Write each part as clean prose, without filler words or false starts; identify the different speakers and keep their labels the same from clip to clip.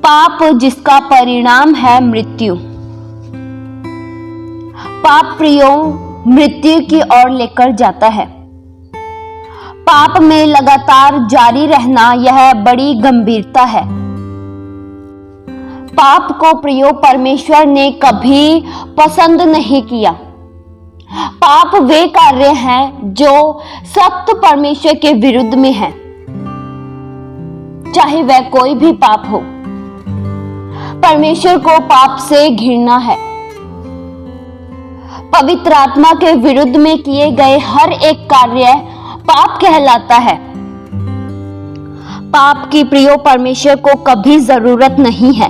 Speaker 1: पाप जिसका परिणाम है मृत्यु। पाप प्रियो मृत्यु की ओर लेकर जाता है। पाप में लगातार जारी रहना यह बड़ी गंभीरता है। पाप को प्रियो परमेश्वर ने कभी पसंद नहीं किया। पाप वे कार्य हैं जो सख्त परमेश्वर के विरुद्ध में हैं, चाहे वह कोई भी पाप हो। परमेश्वर को पाप से घृणा है। पवित्र आत्मा के विरुद्ध में किए गए हर एक कार्य पाप कहलाता है। पाप की प्रियो परमेश्वर को कभी जरूरत नहीं है।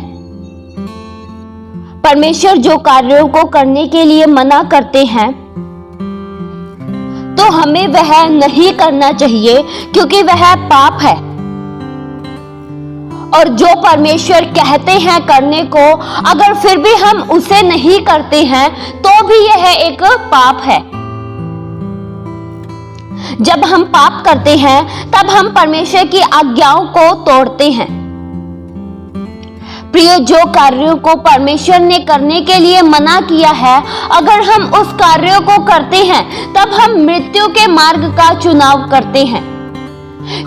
Speaker 1: परमेश्वर जो कार्यों को करने के लिए मना करते हैं तो हमें वह नहीं करना चाहिए, क्योंकि वह पाप है। और जो परमेश्वर कहते हैं करने को, अगर फिर भी हम उसे नहीं करते हैं तो भी यह एक पाप है। जब हम पाप करते हैं तब हम परमेश्वर की आज्ञाओं को तोड़ते हैं। प्रिय, जो कार्यों को परमेश्वर ने करने के लिए मना किया है, अगर हम उस कार्यों को करते हैं तब हम मृत्यु के मार्ग का चुनाव करते हैं,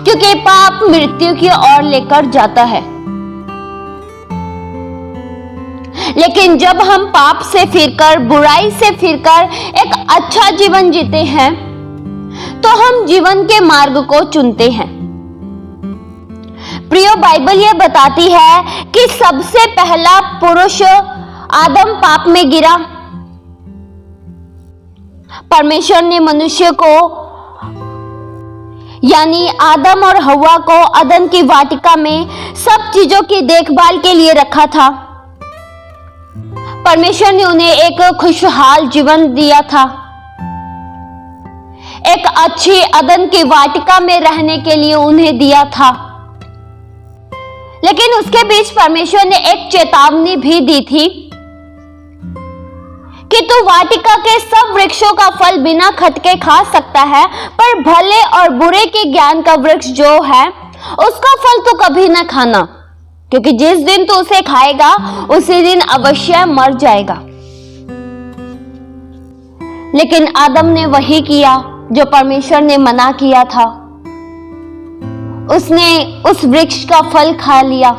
Speaker 1: क्योंकि पाप मृत्यु की ओर लेकर जाता है। लेकिन जब हम पाप से फिरकर, बुराई से फिरकर एक अच्छा जीवन जीते हैं तो हम जीवन के मार्ग को चुनते हैं। प्रियो, बाइबल यह बताती है कि सबसे पहला पुरुष आदम पाप में गिरा। परमेश्वर ने मनुष्य को यानी आदम और हव्वा को अदन की वाटिका में सब चीजों की देखभाल के लिए रखा था। परमेश्वर ने उन्हें एक खुशहाल जीवन दिया था, एक अच्छी अदन की वाटिका में रहने के लिए उन्हें दिया था। लेकिन उसके बीच परमेश्वर ने एक चेतावनी भी दी थी कि तू वाटिका के सब वृक्षों का फल बिना खटके खा सकता है, पर भले और बुरे के ज्ञान का वृक्ष जो है उसका फल तो कभी न खाना, क्योंकि जिस दिन तू उसे खाएगा उसी दिन अवश्य मर जाएगा। लेकिन आदम ने वही किया जो परमेश्वर ने मना किया था। उसने उस वृक्ष का फल खा लिया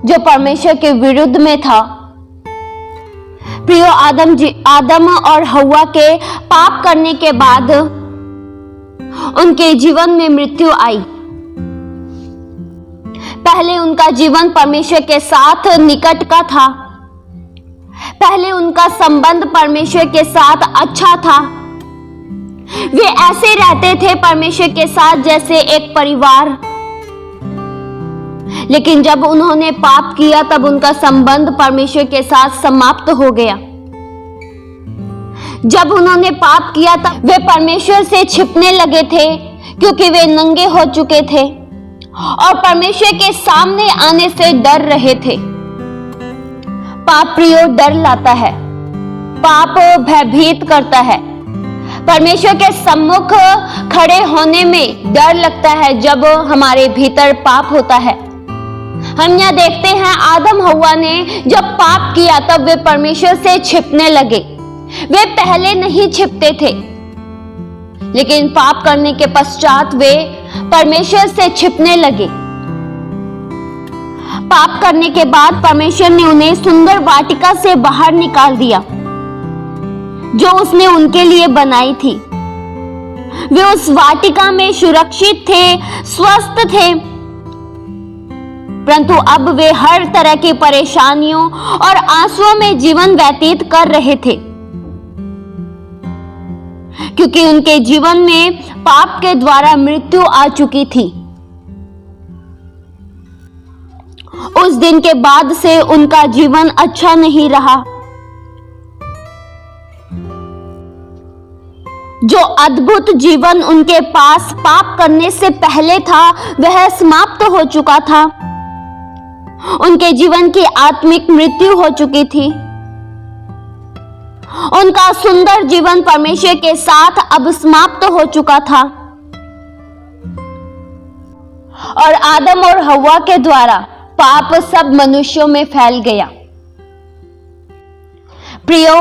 Speaker 1: जो परमेश्वर के विरुद्ध में था। प्रियो, आदम और हव्वा के पाप करने के बाद उनके जीवन में मृत्यु आई। पहले उनका जीवन परमेश्वर के साथ निकट का था। पहले उनका संबंध परमेश्वर के साथ अच्छा था। वे ऐसे रहते थे परमेश्वर के साथ जैसे एक परिवार। लेकिन जब उन्होंने पाप किया तब उनका संबंध परमेश्वर के साथ समाप्त हो गया। जब उन्होंने पाप किया तब वे परमेश्वर से छिपने लगे थे, क्योंकि वे नंगे हो चुके थे और परमेश्वर के सामने आने से डर रहे थे। पाप प्रियो डर लाता है। पाप भयभीत करता है। परमेश्वर के सम्मुख खड़े होने में डर लगता है जब हमारे भीतर पाप होता है। हम यहाँ देखते हैं आदम हव्वा ने जब पाप किया तब वे परमेश्वर से छिपने लगे। वे पहले नहीं छिपते थे, लेकिन पाप करने के पश्चात वे परमेश्वर से छिपने लगे। पाप करने के बाद परमेश्वर ने उन्हें सुंदर वाटिका से बाहर निकाल दिया जो उसने उनके लिए बनाई थी। वे उस वाटिका में सुरक्षित थे, स्वस्थ थे, परंतु अब वे हर तरह की परेशानियों और आंसुओं में जीवन व्यतीत कर रहे थे, क्योंकि उनके जीवन में पाप के द्वारा मृत्यु आ चुकी थी। उस दिन के बाद से उनका जीवन अच्छा नहीं रहा। जो अद्भुत जीवन उनके पास पाप करने से पहले था वह समाप्त हो चुका था। उनके जीवन की आत्मिक मृत्यु हो चुकी थी। उनका सुंदर जीवन परमेश्वर के साथ अब समाप्त हो चुका था और आदम और हव्वा के द्वारा पाप सब मनुष्यों में फैल गया। प्रियो,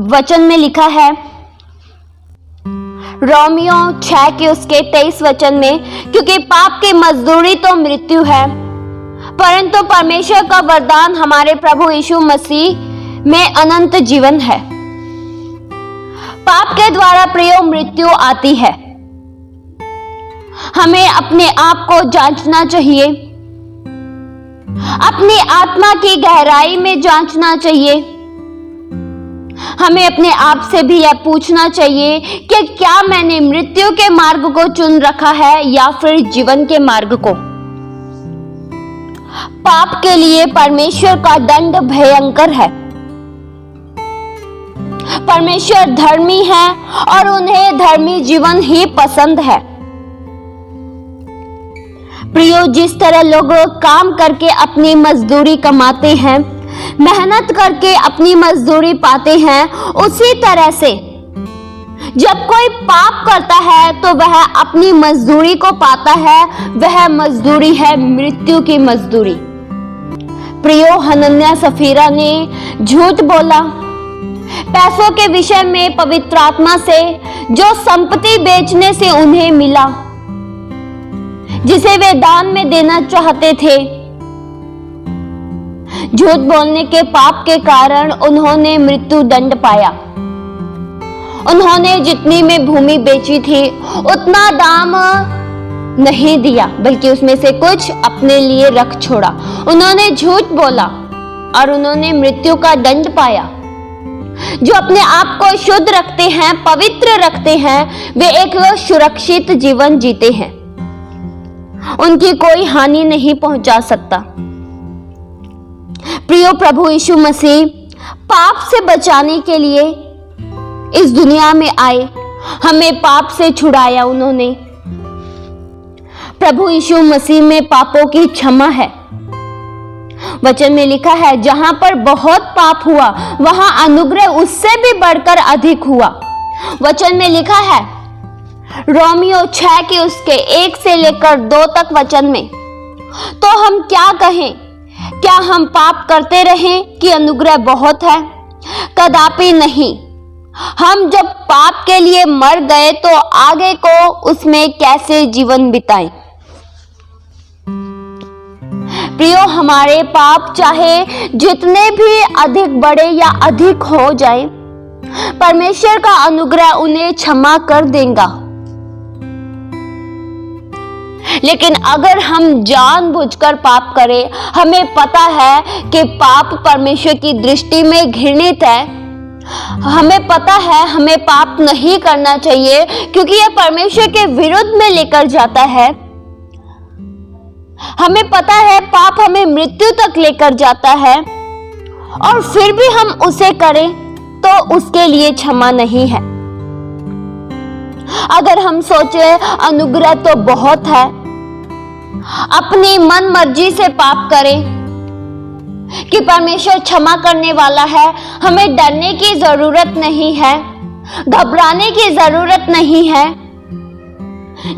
Speaker 1: वचन में लिखा है रोमियो 6 के उसके 23 वचन में, क्योंकि पाप की मजदूरी तो मृत्यु है, परंतु परमेश्वर का वरदान हमारे प्रभु यीशु मसीह में अनंत जीवन है। पाप के द्वारा प्रियो मृत्यु आती है। हमें अपने आप को जांचना चाहिए, अपनी आत्मा की गहराई में जांचना चाहिए। हमें अपने आप से भी यह पूछना चाहिए कि क्या मैंने मृत्यु के मार्ग को चुन रखा है या फिर जीवन के मार्ग को। पाप के लिए परमेश्वर का दंड भयंकर है। परमेश्वर धर्मी है और उन्हें धर्मी जीवन ही पसंद है। प्रियो, जिस तरह लोग काम करके अपनी मजदूरी कमाते हैं, मेहनत करके अपनी मजदूरी पाते हैं, उसी तरह से जब कोई पाप करता है तो वह अपनी मजदूरी को पाता है। वह मजदूरी है मृत्यु की मजदूरी। प्रियो, हनन्याह सफीरा ने झूठ बोला पैसों के विषय में पवित्र आत्मा से, जो संपत्ति बेचने से उन्हें मिला, जिसे वे दान में देना चाहते थे। झूठ बोलने के पाप के कारण उन्होंने मृत्यु दंड पाया। उन्होंने जितनी में भूमि बेची थी उतना दाम नहीं दिया, बल्कि उसमें से कुछ अपने लिए रख छोड़ा। उन्होंने झूठ बोला और उन्होंने मृत्यु का दंड पाया। जो अपने आप को शुद्ध रखते हैं, पवित्र रखते हैं, वे एक सुरक्षित जीवन जीते हैं। उनकी कोई हानि नहीं पहुंचा सकता। प्रियो, प्रभु यीशु मसीह पाप से बचाने के लिए इस दुनिया में आए, हमें पाप से छुड़ाया उन्होंने। प्रभु यीशु मसीह में पापों की क्षमा है। वचन में लिखा है, जहां पर बहुत पाप हुआ वहां अनुग्रह उससे भी बढ़कर अधिक हुआ। वचन में लिखा है रोमियो 6 के उसके 1 से लेकर 2 तक वचन में, तो हम क्या कहें? क्या हम पाप करते रहें कि अनुग्रह बहुत है? कदापि नहीं। हम जब पाप के लिए मर गए तो आगे को उसमें कैसे जीवन बिताएं? प्रियो, हमारे पाप चाहे जितने भी अधिक बड़े या अधिक हो जाए, परमेश्वर का अनुग्रह उन्हें क्षमा कर देगा। लेकिन अगर हम जानबूझकर पाप करें, हमें पता है कि पाप परमेश्वर की दृष्टि में घृणित है। हमें पता है हमें पाप नहीं करना चाहिए, क्योंकि यह परमेश्वर के विरुद्ध में लेकर जाता है। हमें पता है पाप हमें मृत्यु तक लेकर जाता है, और फिर भी हम उसे करें तो उसके लिए क्षमा नहीं है। अगर हम सोचे अनुग्रह तो बहुत है, अपनी मन मर्जी से पाप करें कि परमेश्वर क्षमा करने वाला है, हमें डरने की जरूरत नहीं है, घबराने की जरूरत नहीं है।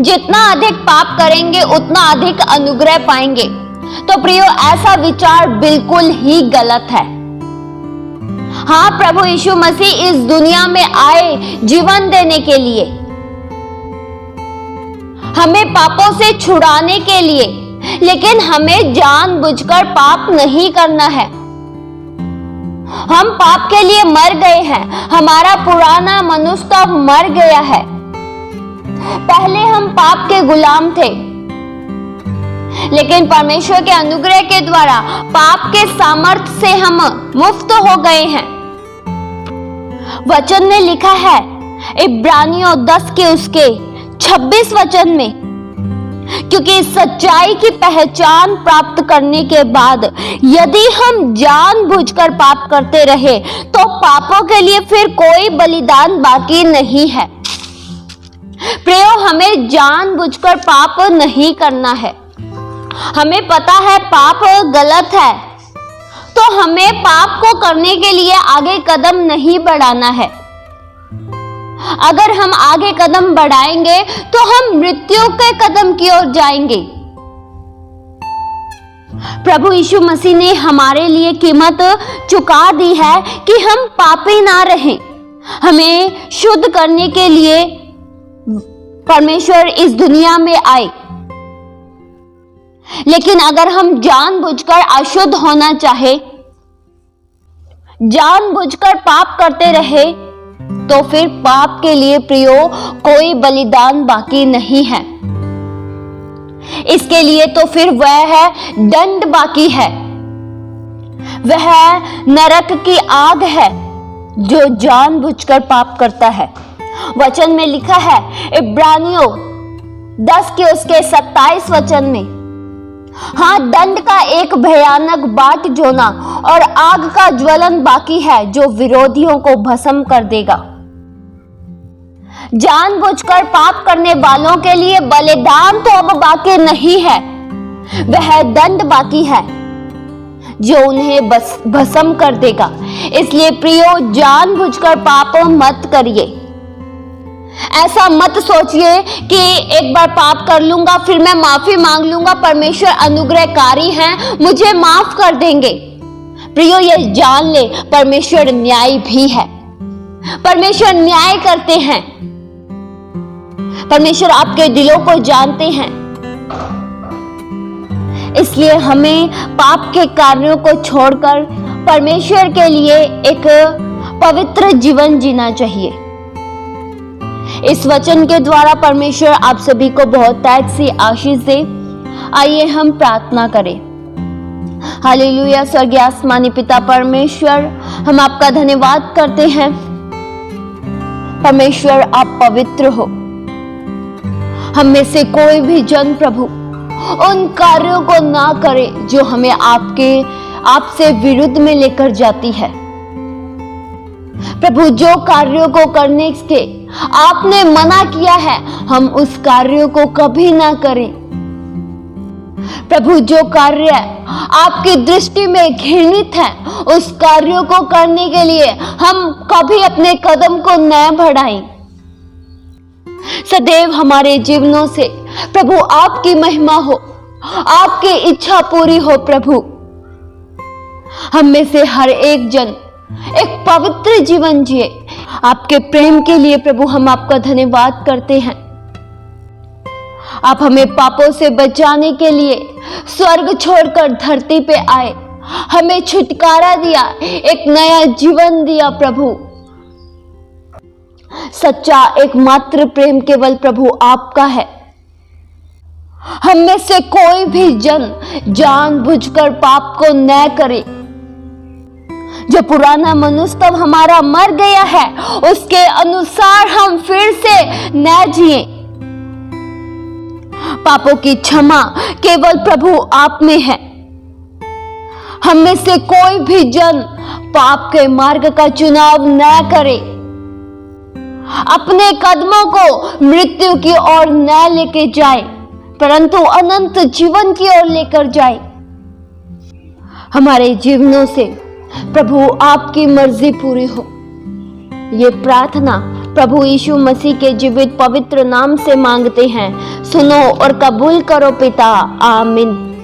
Speaker 1: जितना अधिक पाप करेंगे उतना अधिक अनुग्रह पाएंगे। तो प्रियो, ऐसा विचार बिल्कुल ही गलत है। हाँ, प्रभु यीशु मसीह इस दुनिया में आए जीवन देने के लिए, हमें पापों से छुड़ाने के लिए, लेकिन हमें जानबूझकर पाप नहीं करना है। हम पाप के लिए मर गए हैं। हमारा पुराना मनुष्य तो अब मर गया है। पहले हम पाप के गुलाम थे, लेकिन परमेश्वर के अनुग्रह के द्वारा पाप के सामर्थ्य से हम मुक्त हो गए हैं। वचन में लिखा है इब्रानियों 10 के उसके 26 वचन में, क्योंकि सच्चाई की पहचान प्राप्त करने के बाद यदि हम जानबूझकर पाप करते रहे तो पापों के लिए फिर कोई बलिदान बाकी नहीं है। प्रियो, हमें जानबूझकर पाप नहीं करना है। हमें पता है पाप गलत है, तो हमें पाप को करने के लिए आगे कदम नहीं बढ़ाना है। अगर हम आगे कदम बढ़ाएंगे तो हम मृत्यु के कदम की ओर जाएंगे। प्रभु यीशु मसीह ने हमारे लिए कीमत चुका दी है कि हम पापी ना रहें। हमें शुद्ध करने के लिए परमेश्वर इस दुनिया में आए। लेकिन अगर हम जानबूझकर अशुद्ध होना चाहे, जानबूझकर पाप करते रहे, तो फिर पाप के लिए प्रियो कोई बलिदान बाकी नहीं है। इसके लिए तो फिर वह है दंड बाकी है, वह नरक की आग है जो जानबूझकर पाप करता है। वचन में लिखा है इब्रानियों 10 के उसके 27 वचन में, हाँ, दंड का एक भयानक बाट जोना और आग का ज्वलन बाकी है जो विरोधियों को भस्म कर देगा। जानबूझकर पाप करने वालों के लिए बलिदान तो अब बाकी नहीं है, वह दंड बाकी है जो उन्हें भस्म कर देगा। इसलिए प्रियो, जानबूझकर पाप मत करिए। ऐसा मत सोचिए कि एक बार पाप कर लूंगा फिर मैं माफी मांग लूंगा, परमेश्वर अनुग्रहकारी हैं, मुझे माफ कर देंगे। प्रियो, यह जान ले, परमेश्वर न्यायी भी है। परमेश्वर न्याय करते हैं। परमेश्वर आपके दिलों को जानते हैं। इसलिए हमें पाप के कार्यों को छोड़कर परमेश्वर के लिए एक पवित्र जीवन जीना चाहिए। इस वचन के द्वारा परमेश्वर आप सभी को बहुत ताज सी आशीष दे। आइए हम प्रार्थना करें। हालेलुया। स्वर्गीय आसमानी पिता परमेश्वर, हम आपका धन्यवाद करते हैं। परमेश्वर, आप पवित्र हो। हम में से कोई भी जन प्रभु उन कार्यों को ना करे जो हमें आपसे विरुद्ध में लेकर जाती है। प्रभु, जो कार्यों को करने के आपने मना किया है, हम उस कार्यों को कभी ना करें। प्रभु, जो कार्य आपकी दृष्टि में घृणित है, उस कार्यों को करने के लिए हम कभी अपने कदम को न बढ़ाएं। सदैव हमारे जीवनों से प्रभु आपकी महिमा हो, आपकी इच्छा पूरी हो। प्रभु, हम में से हर एक जन एक पवित्र जीवन जिए। आपके प्रेम के लिए प्रभु हम आपका धन्यवाद करते हैं। आप हमें पापों से बचाने के लिए स्वर्ग छोड़कर धरती पे आए, हमें छुटकारा दिया, एक नया जीवन दिया। प्रभु, सच्चा एकमात्र प्रेम केवल प्रभु आपका है। हम में से कोई भी जन जानबूझकर पाप को न करे। जो पुराना मनुष्य तब हमारा मर गया है, उसके अनुसार हम फिर से न जिए। पापों की क्षमा केवल प्रभु आप में है। हम में से कोई भी जन पाप के मार्ग का चुनाव न करे, अपने कदमों को मृत्यु की ओर न लेके जाए, परंतु अनंत जीवन की ओर लेकर जाए। हमारे जीवनों से प्रभु आपकी मर्जी पूरी हो। ये प्रार्थना प्रभु यीशु मसीह के जीवित पवित्र नाम से मांगते हैं। सुनो और कबूल करो पिता। आमीन।